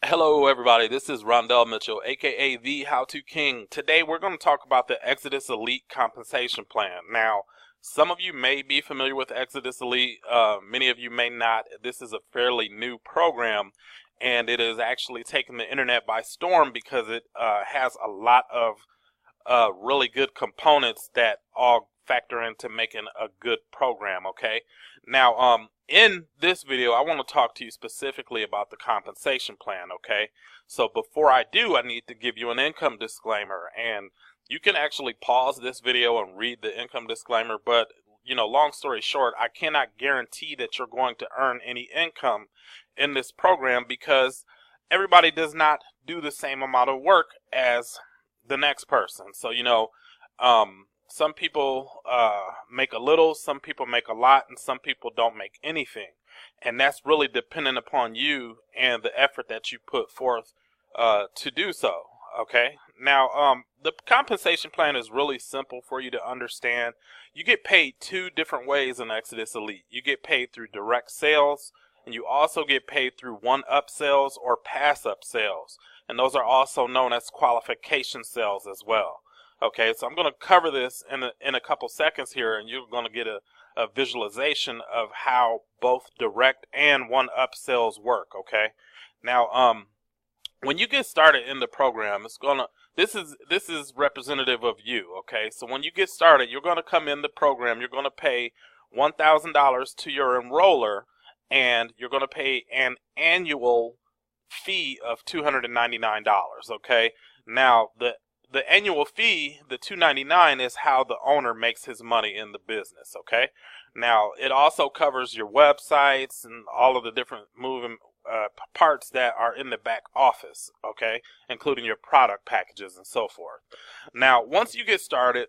Hello everybody, this is Rondell Mitchell, aka the How To King. Today we're going to talk about the Exitus Elite compensation plan. Now, some of you may be familiar with Exitus Elite, many of you may not. This is a fairly new program, and it is actually taking the internet by storm because it has a lot of really good components that all factor into making a good program. Okay, now in this video I want to talk to you specifically about the compensation plan. Okay, so before I do, I need to give you an income disclaimer, and you can actually pause this video and read the income disclaimer, but long story short, I cannot guarantee that you're going to earn any income in this program because everybody does not do the same amount of work as the next person. So some people make a little, some people make a lot, and some people don't make anything, and that's really dependent upon you and the effort that you put forth to do so. Okay, now the compensation plan is really simple for you to understand. You get paid two different ways in Exitus Elite. You get paid through direct sales, and you also get paid through one-up sales or pass-up sales, and those are also known as qualification sales as well. Okay, so I'm going to cover this in a couple seconds here, and you're going to get a visualization of how both direct and one-up sales work. Okay, now when you get started in the program, this is representative of you. Okay, so when you get started, you're going to come in the program, you're going to pay $1,000 to your enroller, and you're going to pay an annual fee of $299. Okay, now the annual fee, the $299, is how the owner makes his money in the business. Okay, now it also covers your websites and all of the different moving parts that are in the back office. Okay, including your product packages and so forth. Now once you get started,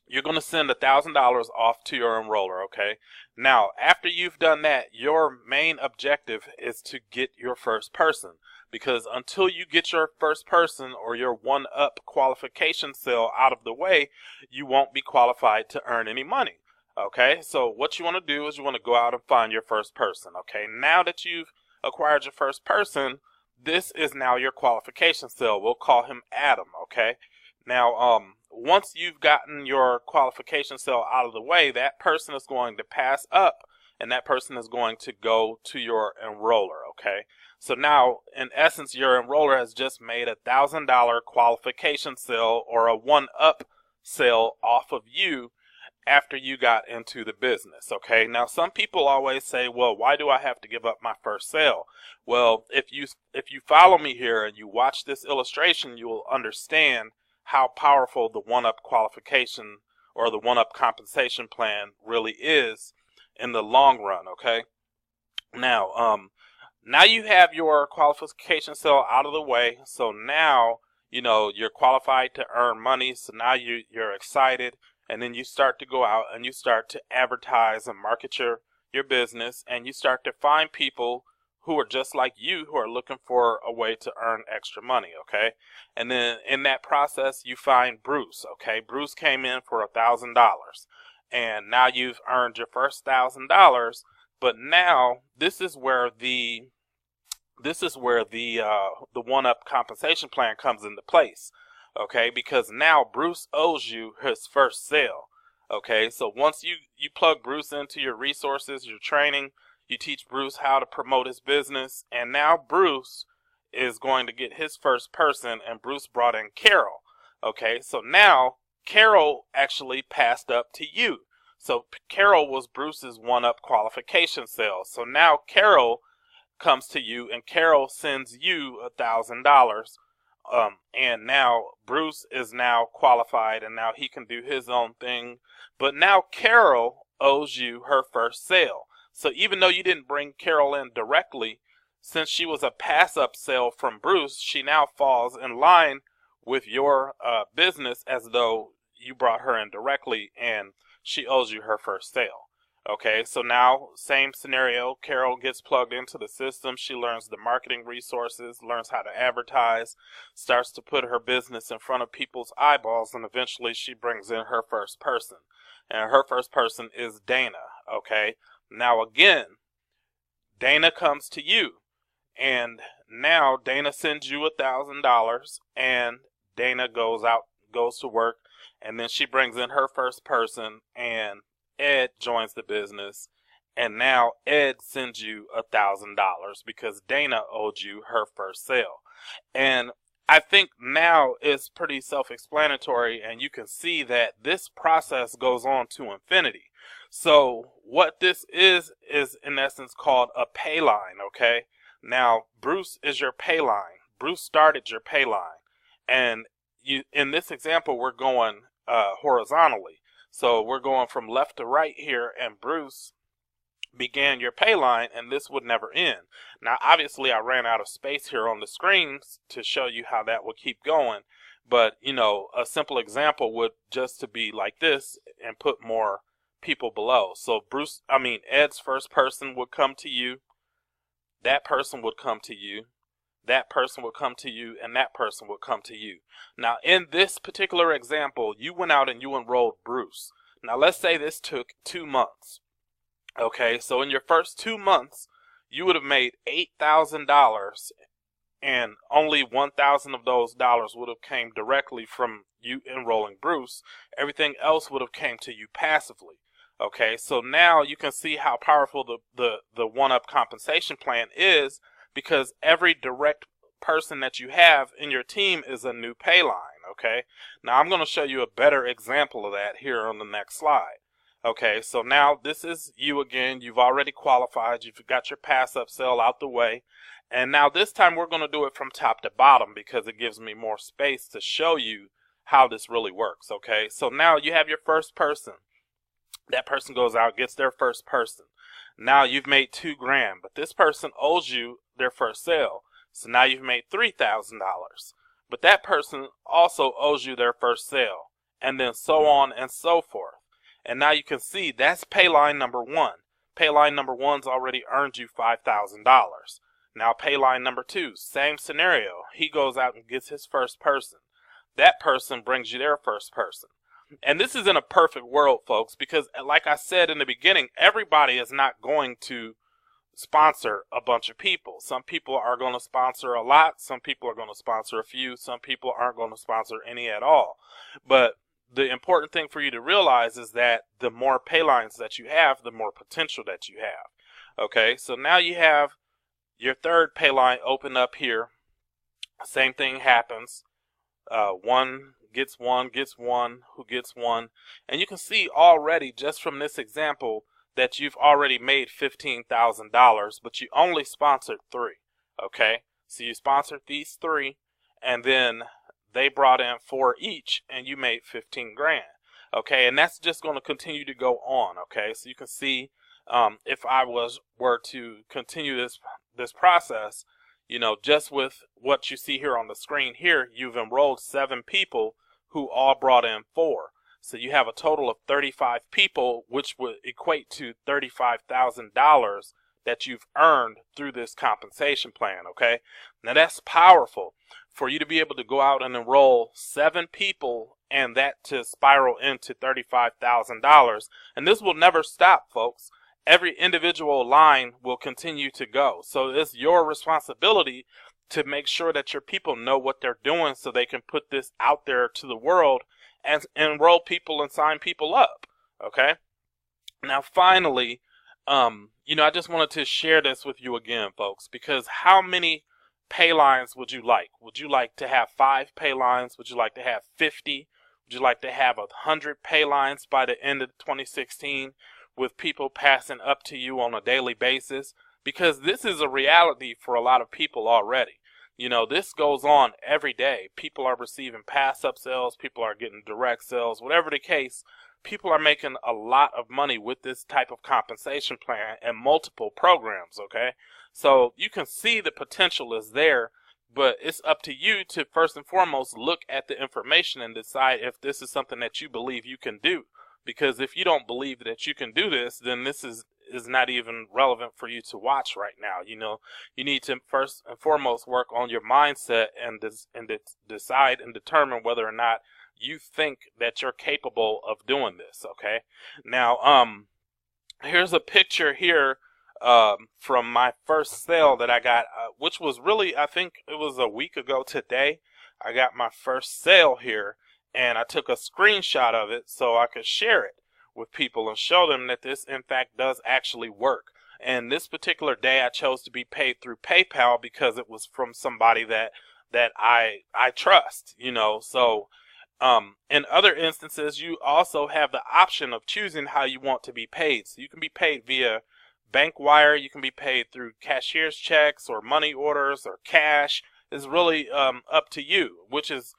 you're going to send $1,000 off to your enroller. Okay, now after you've done that, your main objective is to get your first person, because until you get your first person or your one-up qualification sale out of the way, you won't be qualified to earn any money. Okay, so what you want to do is you want to go out and find your first person. Okay, now that you've acquired your first person, this is now your qualification sale. We'll call him Adam. Okay, now once you've gotten your qualification sale out of the way, that person is going to pass up, and that person is going to go to your enroller. Okay, so now in essence, your enroller has just made $1,000 qualification sale or a one-up sale off of you after you got into the business. Okay, now some people always say, well, why do I have to give up my first sale? Well, if you follow me here and you watch this illustration, you will understand how powerful the one-up qualification or the one-up compensation plan really is in the long run. Okay, now now you have your qualification sale out of the way, so now you're qualified to earn money. So now you're excited, and then you start to go out and you start to advertise and market your business, and you start to find people who are just like you, who are looking for a way to earn extra money. Okay, and then in that process you find Bruce. Okay, Bruce came in for $1,000, and now you've earned your first $1,000. But now this is where the one-up compensation plan comes into place. Okay, because now Bruce owes you his first sale. Okay, so once you plug Bruce into your resources, your training, you teach Bruce how to promote his business, and now Bruce is going to get his first person, and Bruce brought in Carol. Okay, so now Carol actually passed up to you. So Carol was Bruce's one-up qualification sale. So now Carol comes to you, and Carol sends you $1,000. And now Bruce is now qualified, and now he can do his own thing. But now Carol owes you her first sale. So even though you didn't bring Carol in directly, since she was a pass-up sale from Bruce, she now falls in line with your business as though you brought her in directly, and she owes you her first sale. Okay, so now same scenario. Carol gets plugged into the system. She learns the marketing resources, learns how to advertise, starts to put her business in front of people's eyeballs, and eventually she brings in her first person. And her first person is Dana. Okay, now again, Dana comes to you, and now Dana sends you $1,000, and Dana goes to work, and then she brings in her first person, and Ed joins the business, and now Ed sends you $1,000 because Dana owed you her first sale. And I think now it's pretty self-explanatory, and you can see that this process goes on to infinity. So what this is in essence called a pay line, okay? Now, Bruce is your pay line. Bruce started your pay line. And in this example, we're going horizontally. So we're going from left to right here, and Bruce began your pay line, and this would never end. Now, obviously, I ran out of space here on the screens to show you how that would keep going. But, you know, a simple example would just to be like this and put more people below. So Ed's first person would come to you. That person would come to you. That person would come to you, and that person would come to you. Now, in this particular example, you went out and you enrolled Bruce. Now, let's say this took 2 months. Okay, so in your first 2 months, you would have made $8,000, and only 1,000 of those dollars would have came directly from you enrolling Bruce. Everything else would have came to you passively. Okay, so now you can see how powerful the one-up compensation plan is, because every direct person that you have in your team is a new pay line. Okay, now I'm going to show you a better example of that here on the next slide. Okay, so now this is you again. You've already qualified. You've got your pass up sale out the way. And now this time we're going to do it from top to bottom because it gives me more space to show you how this really works. Okay, so now you have your first person. That person goes out, gets their first person. Now you've made $2,000, but this person owes you their first sale. So now you've made $3,000. But that person also owes you their first sale, and then so on and so forth. And now you can see that's pay line number 1. Pay line number 1's already earned you $5,000. Now pay line number 2, same scenario. He goes out and gets his first person. That person brings you their first person. And this is in a perfect world, folks, because like I said in the beginning, everybody is not going to sponsor a bunch of people. Some people are going to sponsor a lot. Some people are going to sponsor a few. Some people aren't going to sponsor any at all. But the important thing for you to realize is that the more pay lines that you have, the more potential that you have. Okay, so now you have your third pay line open up here. Same thing happens. One gets one, who gets one. And you can see already just from this example that you've already made $15,000, but you only sponsored 3. Okay, so you sponsored these 3, and then they brought in 4 each, and you made $15,000. Okay, and that's just going to continue to go on. Okay, so you can see if I were to continue this process, you know, just with what you see here on the screen here, you've enrolled 7 people who all brought in 4. So you have a total of 35 people, which would equate to $35,000 that you've earned through this compensation plan. Okay, now that's powerful. For you to be able to go out and enroll 7 people and that to spiral into $35,000. And this will never stop, folks. Every individual line will continue to go. So it's your responsibility to make sure that your people know what they're doing so they can put this out there to the world and enroll people and sign people up. Okay? Now, finally, you know, I just wanted to share this with you again, folks, because how many pay lines would you like? Would you like to have 5 pay lines? Would you like to have 50? Would you like to have 100 pay lines by the end of 2016 with people passing up to you on a daily basis? Because this is a reality for a lot of people already. You know, this goes on every day. People are receiving pass-up sales. People are getting direct sales. Whatever the case, people are making a lot of money with this type of compensation plan and multiple programs, okay? So you can see the potential is there, but it's up to you to first and foremost look at the information and decide if this is something that you believe you can do. Because if you don't believe that you can do this, then this is not even relevant for you to watch right now. You know, you need to first and foremost work on your mindset and decide and determine whether or not you think that you're capable of doing this. Okay. Now, here's a picture here from my first sale that I got, which was really, I think it was a week ago today. I got my first sale here, and I took a screenshot of it so I could share it with people and show them that this in fact does actually work. And this particular day I chose to be paid through PayPal because it was from somebody that I trust, you know. So in other instances, you also have the option of choosing how you want to be paid. So you can be paid via bank wire, you can be paid through cashier's checks or money orders or cash. It's really up to you, which is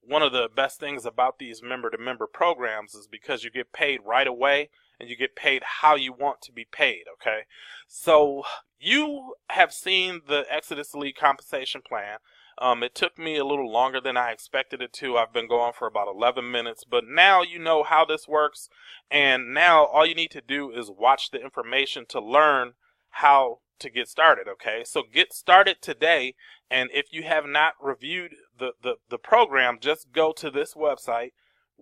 one of the best things about these member-to-member programs, is because you get paid right away and you get paid how you want to be paid, okay? So you have seen the Exitus Elite compensation plan. It took me a little longer than I expected it to. I've been going for about 11 minutes, but now you know how this works, and now all you need to do is watch the information to learn how to get started, okay? So get started today, and if you have not reviewed the program, just go to this website,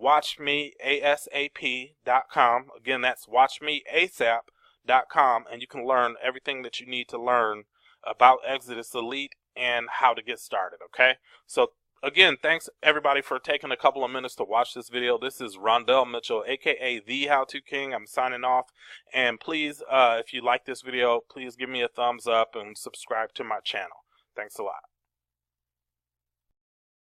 watchmeasap.com. Again, that's watchmeasap.com, and you can learn everything that you need to learn about Exitus Elite and how to get started, okay? So again, thanks everybody for taking a couple of minutes to watch this video. This is Rondell Mitchell, aka the How To King. I'm signing off, and please, if you like this video, please give me a thumbs up and subscribe to my channel. Thanks a lot.